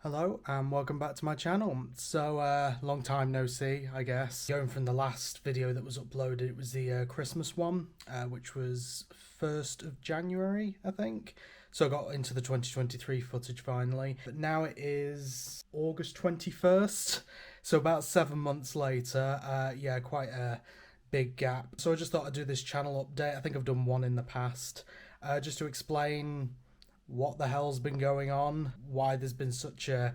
Hello and welcome back to my channel. Long time no see, I guess. Going from the last video that was uploaded, it was the Christmas one, which was 1st of January, I think. So I got into the 2023 footage finally. But now it is August 21st, so about 7 months later. Yeah, quite a big gap. So I just thought I'd do this channel update. I think I've done one in the past, just to explain what the hell's been going on, why there's been such a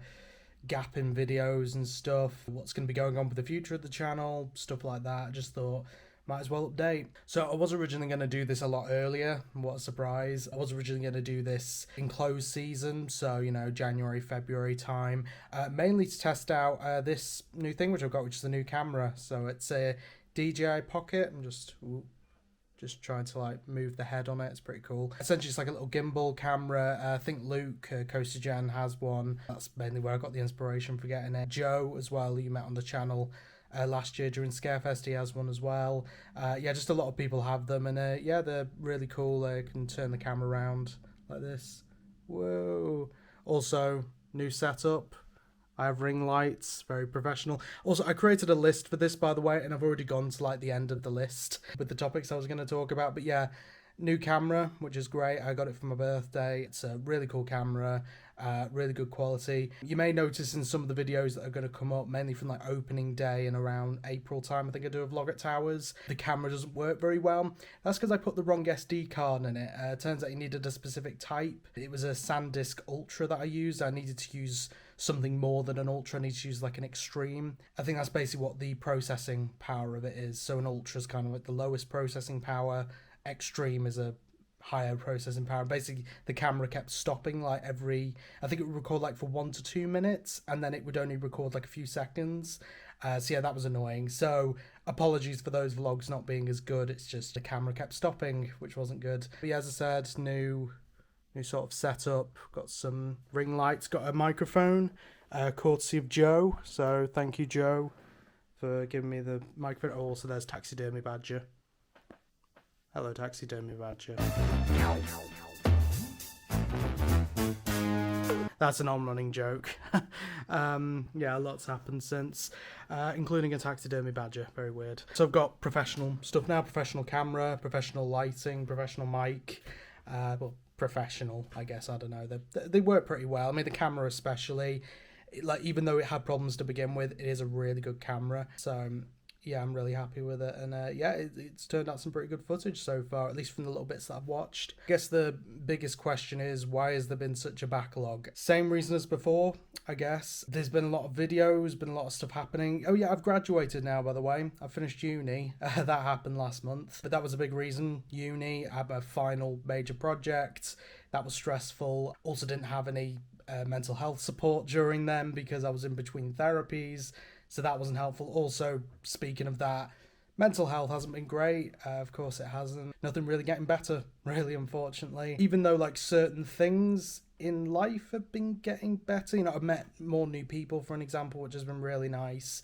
gap in videos and stuff, what's going to be going on with the future of the channel, stuff like that. I just thought might as well update. So I was originally going to do this a lot earlier. What a surprise. I was originally going to do this in closed season, so you know, January, February time, mainly to test out this new thing which I've got, which is a new camera. So it's a DJI Pocket. I'm just trying to like move the head on it. It's pretty cool. Essentially, it's like a little gimbal camera. I think Luke Coaster has one. That's mainly where I got the inspiration for getting it. Joe as well, who you met on the channel last year during Scarefest, he has one as well. Yeah, just a lot of people have them, and yeah, they're really cool. They can turn the camera around like this. Whoa! Also, new setup. I have ring lights, very professional. Also, I created a list for this, by the way, and I've already gone to like the end of the list with the topics I was going to talk about. But yeah, new camera, which is great. I got it for my birthday. It's a really cool camera, really good quality. You may notice in some of the videos that are going to come up, mainly from like opening day and around April time, I think I do a vlog at Towers, the camera doesn't work very well. That's because I put the wrong SD card in it. Turns out you needed a specific type. It was a SanDisk Ultra that I used. I needed to use something more than an Ultra. I need to use like an Extreme. I think that's basically what the processing power of it is. So an Ultra is kind of like the lowest processing power. Extreme is a higher processing power. Basically, the camera kept stopping like every, I think it would record like for 1 to 2 minutes, and then it would only record like a few seconds. So yeah, that was annoying. So apologies for those vlogs not being as good. It's just the camera kept stopping, which wasn't good. But yeah, as I said, new sort of setup. Got some ring lights, got a microphone, courtesy of Joe. So thank you, Joe, for giving me the microphone. Oh, also there's Taxidermy Badger. Hello, Taxidermy Badger. That's an on-running joke. Yeah, lots happened since, including a taxidermy badger. Very weird. So I've got professional stuff now, professional camera, professional lighting, professional mic. Well, professional, I guess. I don't know. They work pretty well. I mean, the camera especially, like, even though it had problems to begin with, it is a really good camera. So yeah, I'm really happy with it, and yeah, it's turned out some pretty good footage so far, at least from the little bits that I've watched. I guess the biggest question is, why has there been such a backlog? Same reason as before, I guess. There's been a lot of videos, been a lot of stuff happening. Oh yeah, I've graduated now, by the way. I've finished uni. That happened last month, but that was a big reason. Uni, I had a final major project. That was stressful. Also didn't have any mental health support during them because I was in between therapies. So that wasn't helpful. Also, speaking of that, mental health hasn't been great. Of course it hasn't. Nothing really getting better, really, unfortunately. Even though like certain things in life have been getting better. You know, I've met more new people, for an example, which has been really nice.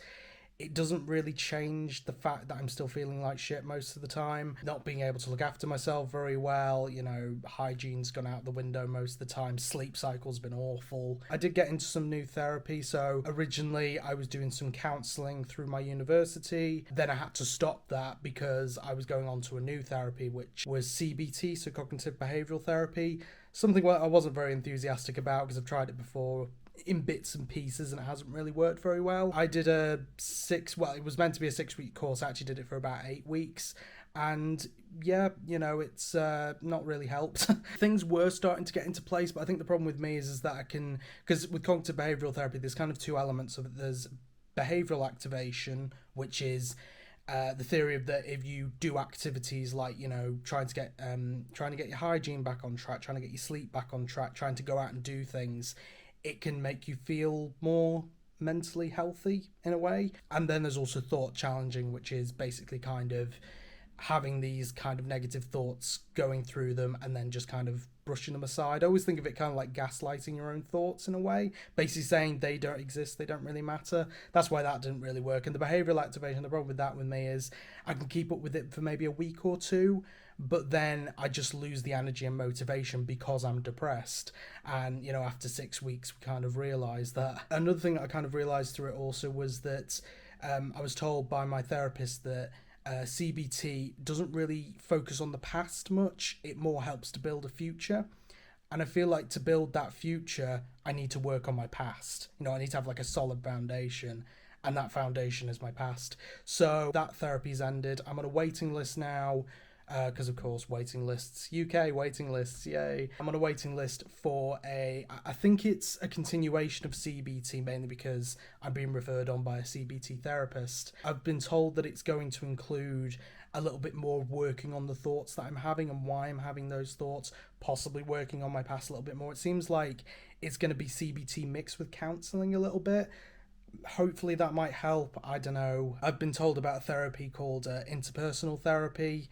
It doesn't really change the fact that I'm still feeling like shit most of the time. Not being able to look after myself very well, you know, hygiene's gone out the window most of the time. Sleep cycle's been awful. I did get into some new therapy. So originally I was doing some counselling through my university. Then I had to stop that because I was going on to a new therapy, which was CBT, so cognitive behavioural therapy. Something I wasn't very enthusiastic about because I've tried it before in bits and pieces and it hasn't really worked very well. I did it was meant to be a 6-week course. I actually did it for about 8 weeks, and yeah, you know, it's not really helped. Things were starting to get into place, but I think the problem with me is that because with cognitive behavioral therapy, there's kind of two elements of it. There's behavioral activation, which is the theory of that if you do activities like, you know, trying to get your hygiene back on track, trying to get your sleep back on track, trying to go out and do things, it can make you feel more mentally healthy in a way. And then there's also thought challenging, which is basically kind of having these kind of negative thoughts, going through them and then just kind of brushing them aside. I always think of it kind of like gaslighting your own thoughts in a way, basically saying they don't exist, they don't really matter. That's why that didn't really work. And the behavioral activation, the problem with that with me is I can keep up with it for maybe a week or two, but then I just lose the energy and motivation because I'm depressed. And, you know, after 6 weeks, we kind of realised that. Another thing that I kind of realised through it also was that I was told by my therapist that CBT doesn't really focus on the past much, it more helps to build a future. And I feel like to build that future, I need to work on my past. You know, I need to have like a solid foundation, and that foundation is my past. So that therapy's ended. I'm on a waiting list now, because of course waiting lists, UK waiting lists, yay. I'm on a waiting list for I think it's a continuation of CBT, mainly because I'm being referred on by a CBT therapist. I've been told that it's going to include a little bit more working on the thoughts that I'm having and why I'm having those thoughts, possibly working on my past a little bit more. It seems like it's going to be CBT mixed with counselling a little bit. Hopefully that might help. I don't know. I've been told about a therapy called interpersonal therapy.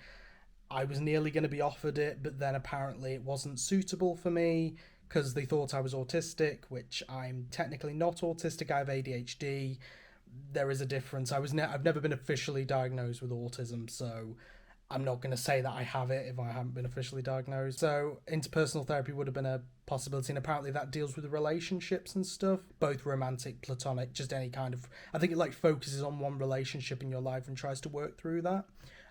I was nearly going to be offered it, but then apparently it wasn't suitable for me because they thought I was autistic, which I'm technically not autistic. I have ADHD. There is a difference. I've never been officially diagnosed with autism, so I'm not going to say that I have it if I haven't been officially diagnosed. So interpersonal therapy would have been a possibility, and apparently that deals with relationships and stuff, both romantic, platonic, just any kind of. I think it like focuses on one relationship in your life and tries to work through that,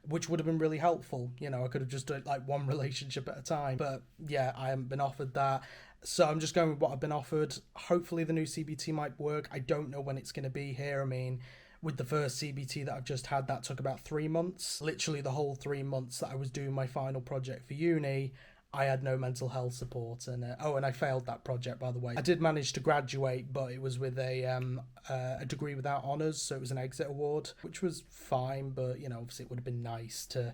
which would have been really helpful. You know, I could have just done like one relationship at a time, but yeah, I haven't been offered that. So I'm just going with what I've been offered. Hopefully the new CBT might work. I don't know when it's going to be here. I mean, with the first CBT that I've just had, that took about 3 months. Literally the whole 3 months that I was doing my final project for uni, I had no mental health support. And and I failed that project, by the way. I did manage to graduate, but it was with a degree without honours, so it was an exit award, which was fine, but, you know, obviously it would have been nice to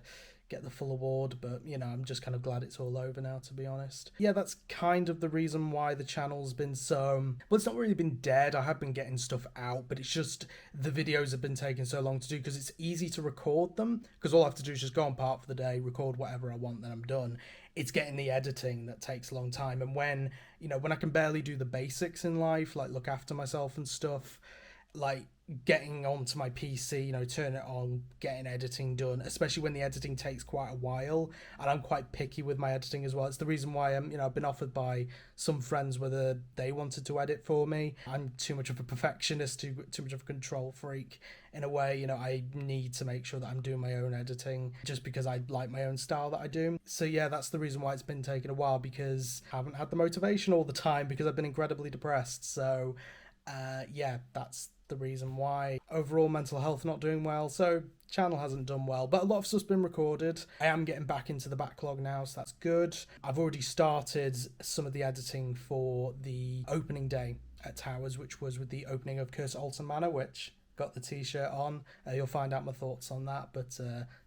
get the full award, but, you know, I'm just kind of glad it's all over now, to be honest. Yeah, that's kind of the reason why the channel's been so... Well, it's not really been dead. I have been getting stuff out, but it's just the videos have been taking so long to do because it's easy to record them, because all I have to do is just go on part for the day, record whatever I want, then I'm done. It's getting the editing that takes a long time, and when I can barely do the basics in life, like look after myself and stuff, like getting onto my PC, turn it on, getting editing done, especially when the editing takes quite a while, and I'm quite picky with my editing as well. It's the reason why I've been offered by some friends whether they wanted to edit for me. I'm too much of a perfectionist, too much of a control freak in a way. I need to make sure that I'm doing my own editing just because I like my own style that I do. So yeah, that's the reason why it's been taking a while, because I haven't had the motivation all the time because I've been incredibly depressed. So yeah, that's the reason why. Overall mental health not doing well, so channel hasn't done well, but a lot of stuff's been recorded. I am getting back into the backlog now, so that's good. I've already started some of the editing for the opening day at Towers, which was with the opening of Curse Alton Manor, which got the t-shirt on. You'll find out my thoughts on that, but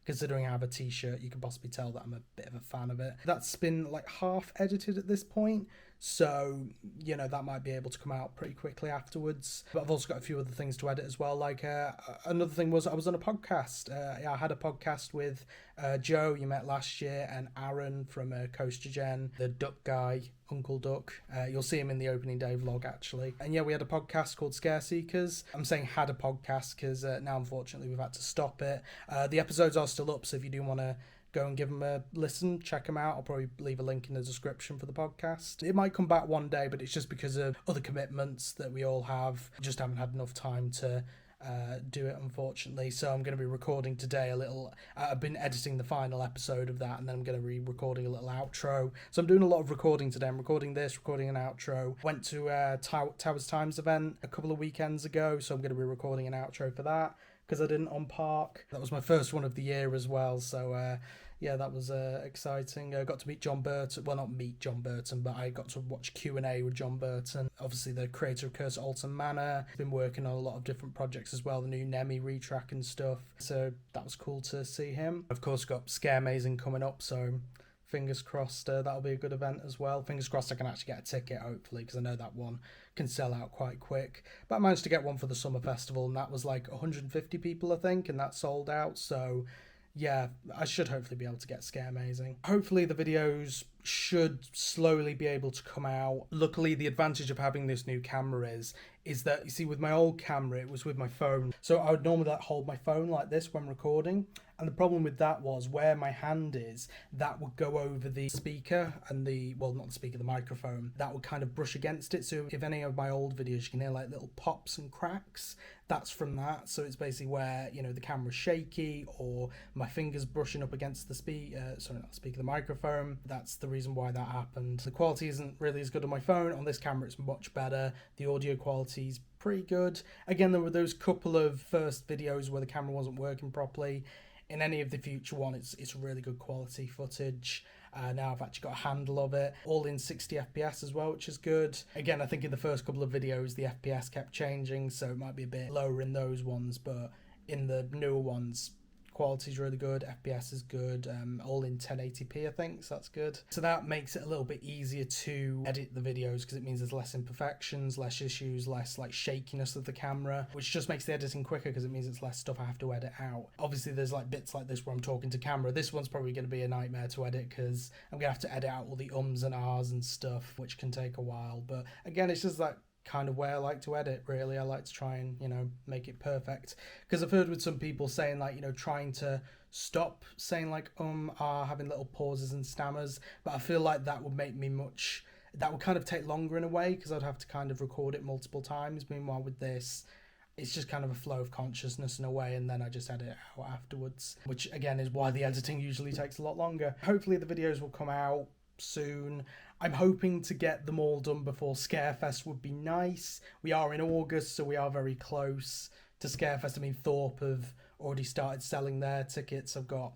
considering I have a t-shirt, you can possibly tell that I'm a bit of a fan of it. That's been like half edited at this point, so that might be able to come out pretty quickly afterwards. But I've also got a few other things to edit as well. Like another thing was I was on a podcast. I had a podcast with Joe, you met last year, and Aaron from Coaster Gen, the duck guy, Uncle Duck. You'll see him in the opening day vlog, actually. And yeah, we had a podcast called Scare Seekers. I'm saying had a podcast because now unfortunately we've had to stop it. The episodes are still up, so if you do want to go and give them a listen, check them out. I'll probably leave a link in the description for the podcast. It might come back one day, but it's just because of other commitments that we all have. Just haven't had enough time to do it, unfortunately. So I'm going to be recording today a little. I've been editing the final episode of that, and then I'm going to be recording a little outro. So I'm doing a lot of recording today. I'm recording this, recording an outro. Went to Towers Times event a couple of weekends ago, so I'm going to be recording an outro for that, because I didn't on Park. That was my first one of the year as well, so yeah, that was exciting. I got to meet John Burton. Well, not meet John Burton, but I got to watch Q&A with John Burton, obviously the creator of Curse Alton Manor. Been working on a lot of different projects as well, the new Nemi retrack and stuff, so that was cool to see him. Of course, got Scaremazing coming up, so fingers crossed that'll be a good event as well. Fingers crossed I can actually get a ticket, hopefully, because I know that one can sell out quite quick. But I managed to get one for the summer festival, and that was like 150 people, I think, and that sold out. So yeah, I should hopefully be able to get Scaremazing. Hopefully the videos should slowly be able to come out. Luckily, the advantage of having this new camera is that, you see, with my old camera, it was with my phone. So I would normally like hold my phone like this when recording. And the problem with that was where my hand is, that would go over the speaker and well, not the speaker, the microphone. That would kind of brush against it. So if any of my old videos, you can hear like little pops and cracks, that's from that. So it's basically where, you know, the camera's shaky or my fingers brushing up against the the microphone. That's the reason why that happened. The quality isn't really as good on my phone. On this camera, it's much better. The audio quality's pretty good. Again, there were those couple of first videos where the camera wasn't working properly. In any of the future one, it's really good quality footage. Now I've actually got a handle of it, all in 60 FPS as well, which is good. Again, I think in the first couple of videos the FPS kept changing, so it might be a bit lower in those ones, but in the newer ones, quality's really good, FPS is good, all in 1080p I think, so that's good. So that makes it a little bit easier to edit the videos because it means there's less imperfections, less issues, less like shakiness of the camera, which just makes the editing quicker because it means it's less stuff I have to edit out. Obviously there's like bits like this where I'm talking to camera. This one's probably going to be a nightmare to edit because I'm going to have to edit out all the ums and ahs and stuff, which can take a while. But again, it's just like kind of way I like to edit, really. I like to try and, you know, make it perfect, because I've heard with some people saying like, you know, trying to stop saying like having little pauses and stammers, but I feel like that would make me that would kind of take longer in a way because I'd have to kind of record it multiple times. Meanwhile with this, it's just kind of a flow of consciousness in a way, and then I just edit it out afterwards, which again is why the editing usually takes a lot longer. Hopefully the videos will come out soon. I'm hoping to get them all done before Scarefest would be nice. We are in August, so we are very close to Scarefest. I mean, Thorpe have already started selling their tickets. I've got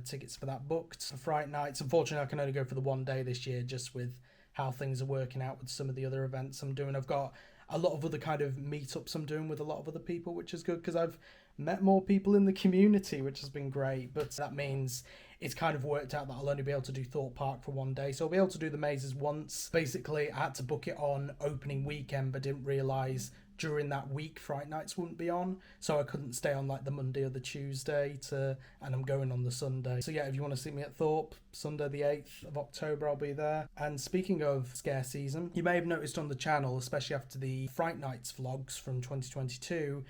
tickets for that booked for Fright Nights. Unfortunately, I can only go for the one day this year, just with how things are working out with some of the other events I'm doing. I've got a lot of other kind of meetups I'm doing with a lot of other people, which is good because I've met more people in the community, which has been great. But that means it's kind of worked out that I'll only be able to do Thorpe Park for one day. So I'll be able to do the mazes once. Basically, I had to book it on opening weekend, but didn't realise during that week Fright Nights wouldn't be on. So I couldn't stay on like the Monday or the Tuesday and I'm going on the Sunday. So yeah, if you want to see me at Thorpe, Sunday the 8th of October, I'll be there. And speaking of scare season, you may have noticed on the channel, especially after the Fright Nights vlogs from 2022,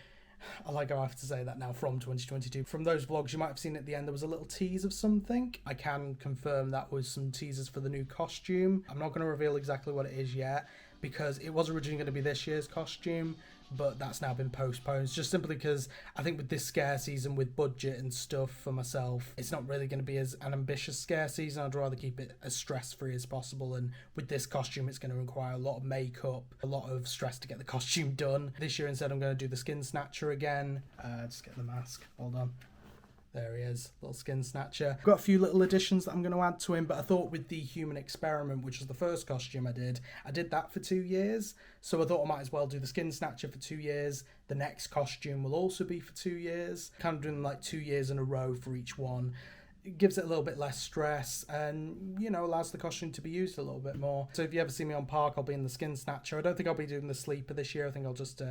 I like how I have to say that now, from 2022. From those vlogs, you might have seen at the end there was a little tease of something. I can confirm that was some teasers for the new costume. I'm not going to reveal exactly what it is yet because it was originally going to be this year's costume, but that's now been postponed, just simply because I think with this scare season, with budget and stuff for myself, it's not really going to be as an ambitious scare season. I'd rather keep it as stress-free as possible, and with this costume it's going to require a lot of makeup, a lot of stress to get the costume done. This year instead I'm going to do the Skin Snatcher again. Just get the mask, hold on. There he is, little Skin Snatcher. Got a few little additions that I'm going to add to him, but I thought with the Human Experiment, which was the first costume I did that for 2 years. So I thought I might as well do the Skin Snatcher for 2 years. The next costume will also be for 2 years. Kind of doing like 2 years in a row for each one. It gives it a little bit less stress and, you know, allows the costume to be used a little bit more. So if you ever see me on Park, I'll be in the Skin Snatcher. I don't think I'll be doing the Sleeper this year. I think I'll just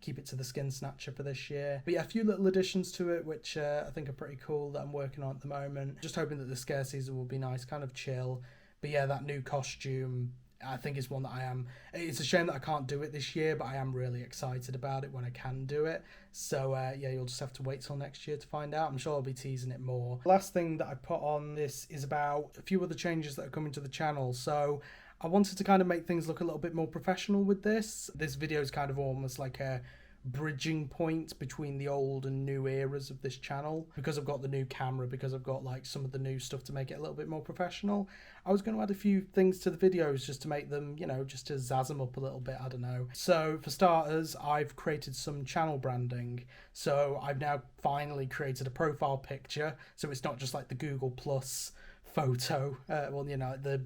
keep it to the Skin Snatcher for this year. But yeah, a few little additions to it, which I think are pretty cool that I'm working on at the moment. Just hoping that the scare season will be nice, kind of chill. But yeah, that new costume, I think is one that it's a shame that I can't do it this year, but I am really excited about it when I can do it. So yeah, you'll just have to wait till next year to find out. I'm sure I'll be teasing it more. Last thing that I put on this is about a few other changes that are coming to the channel. So I wanted to kind of make things look a little bit more professional with this. This video is kind of almost like a bridging point between the old and new eras of this channel, because I've got the new camera, because I've got like some of the new stuff to make it a little bit more professional. I was going to add a few things to the videos just to make them, you know, just to zazz them up a little bit, I don't know. So for starters, I've created some channel branding. So I've now finally created a profile picture, so it's not just like the Google Plus photo, well, you know, the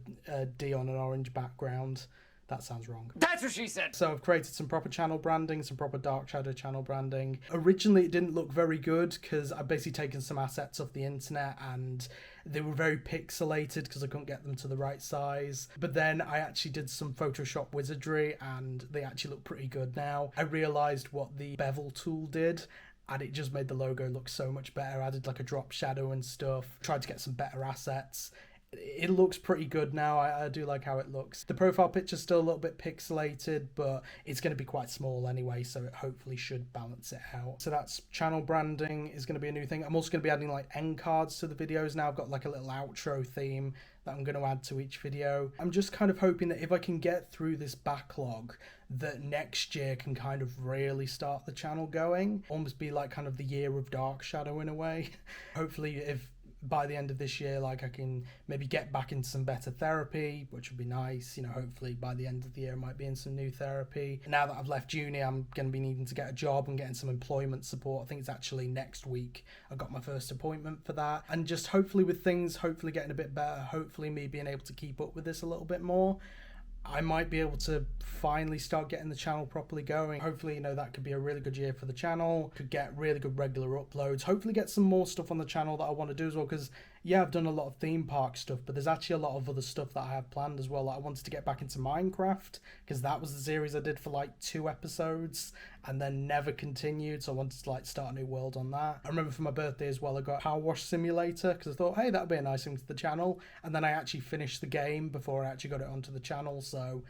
D on an orange background. That sounds wrong. That's what she said! So I've created some proper channel branding, some proper dark shadow channel branding. Originally it didn't look very good because I've basically taken some assets off the internet and they were very pixelated because I couldn't get them to the right size. But then I actually did some Photoshop wizardry and they actually look pretty good now. I realised what the bevel tool did, and it just made the logo look so much better. I did like a drop shadow and stuff, tried to get some better assets. it looks pretty good now. I do like how it looks. The profile picture's still a little bit pixelated, but it's going to be quite small anyway, so it hopefully should balance it out. So that's channel branding is going to be a new thing. I'm also going to be adding like end cards to the videos now. I've got like a little outro theme that I'm going to add to each video. I'm just kind of hoping that if I can get through this backlog, that next year can kind of really start the channel going. Almost be like kind of the year of Dark Shadow in a way. Hopefully if by the end of this year, like I can maybe get back into some better therapy, which would be nice. You know, hopefully by the end of the year I might be in some new therapy. Now that I've left uni, I'm going to be needing to get a job and getting some employment support. I think it's actually next week I got my first appointment for that. And just hopefully with things hopefully getting a bit better, hopefully me being able to keep up with this a little bit more, I might be able to finally start getting the channel properly going. Hopefully, you know, that could be a really good year for the channel. Could get really good regular uploads. Hopefully get some more stuff on the channel that I want to do as well, because yeah, I've done a lot of theme park stuff, but there's actually a lot of other stuff that I have planned as well. Like I wanted to get back into Minecraft, because that was the series I did for like 2 episodes and then never continued, so I wanted to like start a new world on that. I remember for my birthday as well, I got Power Wash Simulator, because I thought, hey, that'd be a nice thing to the channel, and then I actually finished the game before I actually got it onto the channel, so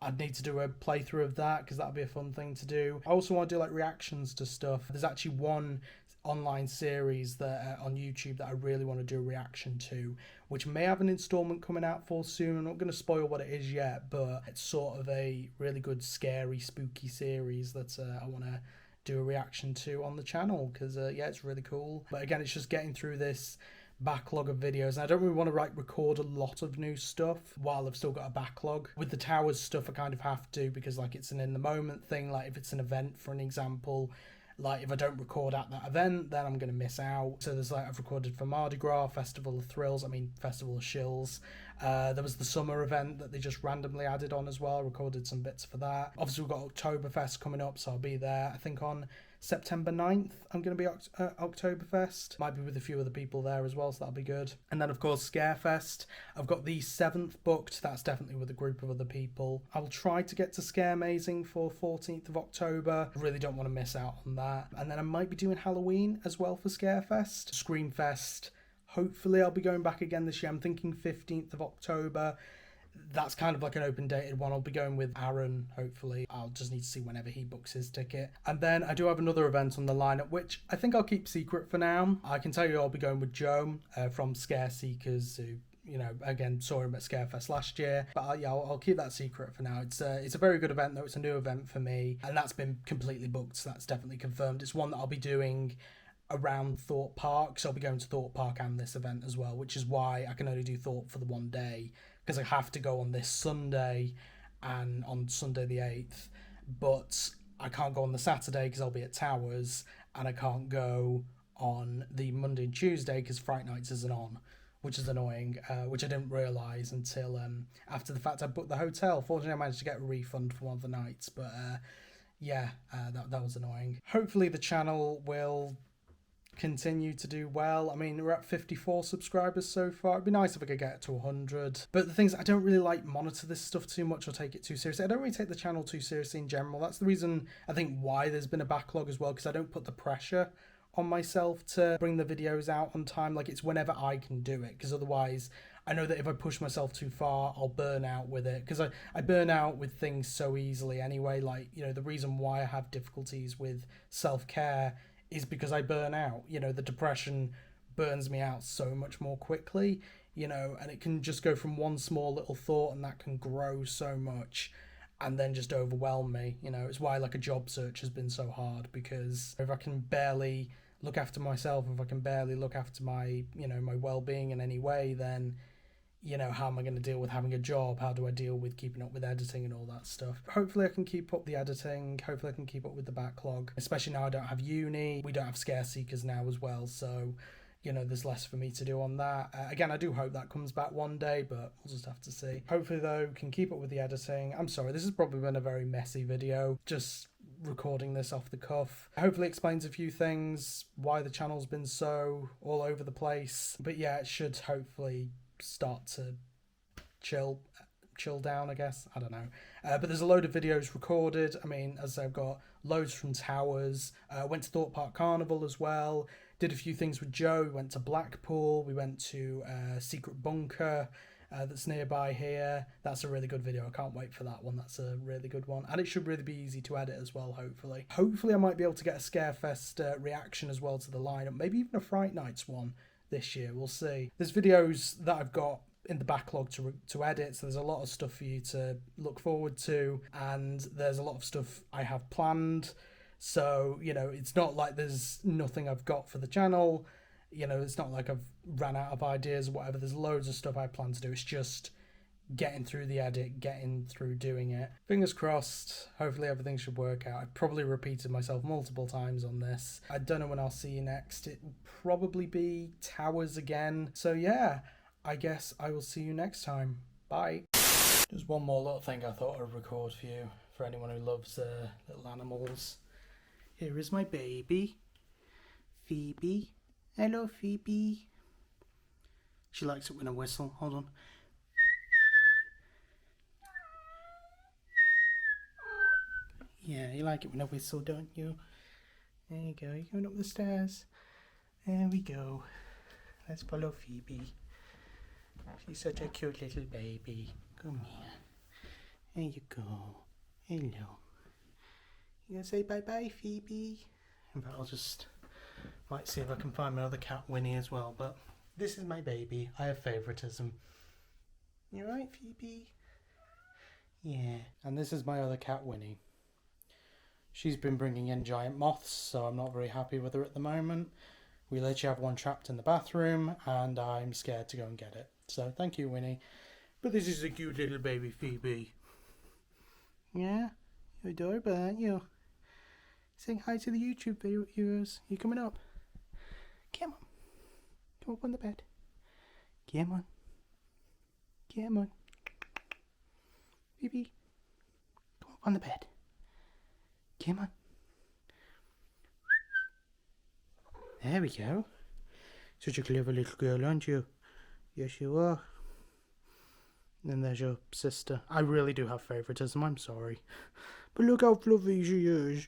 I'd need to do a playthrough of that, because that'd be a fun thing to do. I also want to do like reactions to stuff. There's actually one online series that on YouTube that I really want to do a reaction to, which may have an installment coming out for soon. I'm not going to spoil what it is yet, but it's sort of a really good scary spooky series that I want to do a reaction to on the channel, because yeah, it's really cool. But again, it's just getting through this backlog of videos, and I don't really want to like record a lot of new stuff while I've still got a backlog. With the towers stuff I kind of have to, because like it's an in the moment thing. Like if it's an event, for an example, like if I don't record at that event, then I'm going to miss out. So there's like, I've recorded for Mardi Gras, Festival of Thrills, Festival of Shills. There was the summer event that they just randomly added on as well. I recorded some bits for that. Obviously we've got Oktoberfest coming up, so I'll be there. I think on September 9th I'm going to be at Oktoberfest. Might be with a few other people there as well, so that'll be good. And then of course Scarefest, I've got the 7th booked. That's definitely with a group of other people. I will try to get to Scaremazing for 14th of October. I really don't want to miss out on that. And then I might be doing Halloween as well for Scarefest. Screamfest, hopefully I'll be going back again this year. I'm thinking 15th of October. That's kind of like an open dated one. I'll be going with Aaron, hopefully. I'll just need to see whenever he books his ticket. And then I do have another event on the lineup, which I think I'll keep secret for now. I can tell you I'll be going with Joe from Scare Seekers, who, you know, again, saw him at Scarefest last year. But yeah, I'll keep that secret for now. It's a very good event, though. It's a new event for me, and that's been completely booked, so that's definitely confirmed. It's one that I'll be doing around Thorpe Park, so I'll be going to Thorpe Park and this event as well, which is why I can only do Thorpe for the one day, because I have to go on this Sunday and on Sunday the 8th, but I can't go on the Saturday because I'll be at Towers, and I can't go on the Monday and Tuesday because Fright Nights isn't on, which is annoying, which I didn't realise until after the fact I booked the hotel. Fortunately, I managed to get a refund for one of the nights, but yeah, that was annoying. Hopefully the channel will continue to do well. I mean, we're at 54 subscribers so far. It'd be nice if I could get to 100. But the things, I don't really like monitor this stuff too much or take it too seriously. I don't really take the channel too seriously in general. That's the reason I think why there's been a backlog as well, because I don't put the pressure on myself to bring the videos out on time. Like, it's whenever I can do it, because otherwise I know that if I push myself too far, I'll burn out with it, because I burn out with things so easily anyway. Like, you know, the reason why I have difficulties with self-care is because I burn out. You know, the depression burns me out so much more quickly, you know, and it can just go from one small little thought, and that can grow so much and then just overwhelm me. You know, it's why like a job search has been so hard, because if I can barely look after myself, if I can barely look after my, you know, my well-being in any way, then, you know, how am I going to deal with having a job? How do I deal with keeping up with editing and all that stuff? Hopefully I can keep up the editing. Hopefully I can keep up with the backlog, especially now I don't have uni. We don't have Scare Seekers now as well, so, you know, there's less for me to do on that. Again, I do hope that comes back one day, but we'll just have to see. Hopefully, though, can keep up with the editing. I'm sorry, this has probably been a very messy video, just recording this off the cuff. Hopefully explains a few things, why the channel's been so all over the place. But yeah, it should hopefully start to chill down, I guess. I don't know. But there's a load of videos recorded. I mean, as I've got loads from Towers. Went to Thorpe Park Carnival as well. Did a few things with Joe. We went to Blackpool. We went to a secret bunker that's nearby here. That's a really good video. I can't wait for that one. That's a really good one. And it should really be easy to edit as well, hopefully. Hopefully I might be able to get a Scarefest reaction as well to the lineup. Maybe even a Fright Nights one this year. We'll see. There's videos that I've got in the backlog to edit, so there's a lot of stuff for you to look forward to, and there's a lot of stuff I have planned. So, you know, it's not like there's nothing I've got for the channel. You know, it's not like I've ran out of ideas or whatever. There's loads of stuff I plan to do. It's just getting through the edit, getting through doing it. Fingers crossed. Hopefully everything should work out. I've probably repeated myself multiple times on this. I don't know when I'll see you next. It will probably be Towers again. So yeah, I guess I will see you next time. Bye. Just one more little thing I thought I'd record for you, for anyone who loves little animals. Here is my baby, Phoebe. Hello, Phoebe. She likes it when I whistle. Hold on. Yeah, you like it when I whistle, don't you? There you go. You're going up the stairs. There we go. Let's follow Phoebe. She's such a cute little baby. Come here. There you go. Hello. You gonna say bye-bye, Phoebe? In fact, I'll just might see if I can find my other cat, Winnie, as well. But this is my baby. I have favoritism. You right, Phoebe? Yeah. And this is my other cat, Winnie. She's been bringing in giant moths, so I'm not very happy with her at the moment. We literally have one trapped in the bathroom, and I'm scared to go and get it. So thank you, Winnie. But this is a cute little baby, Phoebe. Yeah? You're adorable, aren't you? Saying hi to the YouTube viewers. You coming up? Come on. Come up on the bed. Come on. Come on. Phoebe. Come up on the bed. Come on. There we go. Such a clever little girl, aren't you? Yes, you are. And there's your sister. I really do have favoritism, I'm sorry. But look how fluffy she is.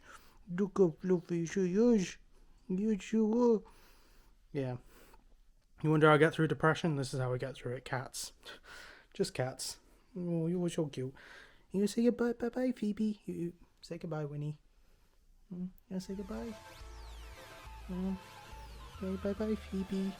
Look how fluffy she is. Yes, you are. Yeah. You wonder how I get through depression? This is how I get through it. Cats. Just cats. Oh, you were so cute. You say goodbye, bye-bye, Phoebe. You say goodbye, Winnie. You say goodbye? Say bye-bye, Phoebe.